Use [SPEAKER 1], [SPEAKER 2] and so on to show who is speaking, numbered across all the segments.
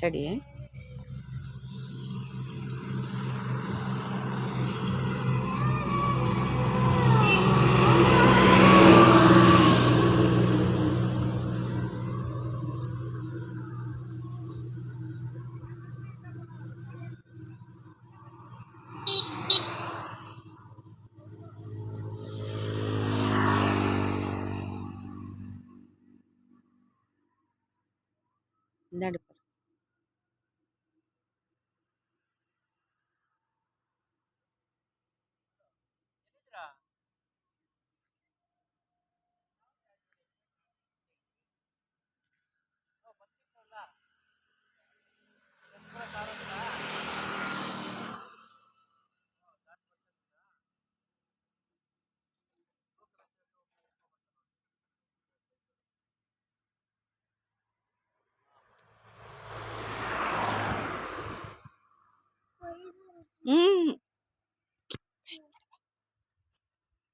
[SPEAKER 1] ತಡಿ. ನಡು.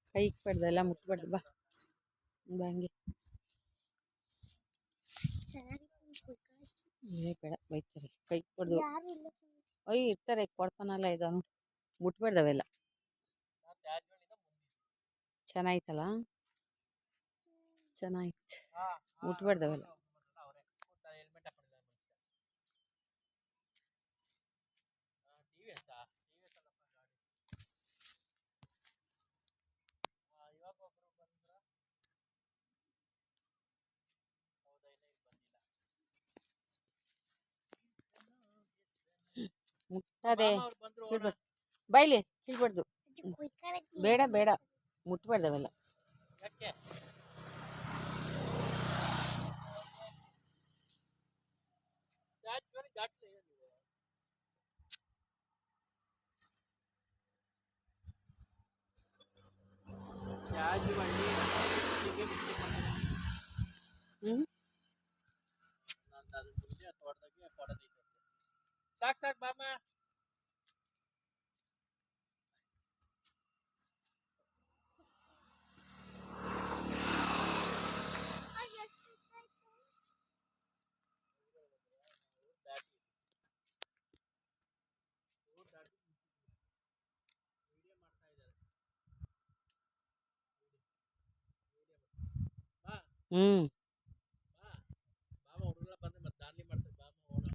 [SPEAKER 1] ಕೈ ಇಕ್ಬಾರ್ದು, ಎಲ್ಲ ಮುಟ್ಬಾರ್ದು. ಬಾ ಬಾ ಹಂಗೆ. ಬೇಡ ಬೈತಾರೆ. ಕೈ ಇಕ್ಬಾರ್ದು. ಅಯ್ಯ ಇರ್ತಾರೆ, ಕೊಡ್ತಾನಲ್ಲ ಇದು ಮುಟ್ಬಾರ್ದವೆಲ್ಲ. ಚೆನ್ನಾಯ್ತಲ್ಲ, ಚೆನ್ನಾಯ್ತು. ಮುಟ್ಬಾರ್ದವೆಲ್ಲ. ಮುಟ್ಟದೆ ಕೀಳ್ಬಾರ್ದು. ಬೈಲಿ ಕೀಳ್ಬಾರ್ದು. ಬೇಡ ಬೇಡ, ಮುಟ್ಬಾರ್ದವೆಲ್ಲ. ಸಾಕ್ ಸಾಕ್ ಬಾಮ.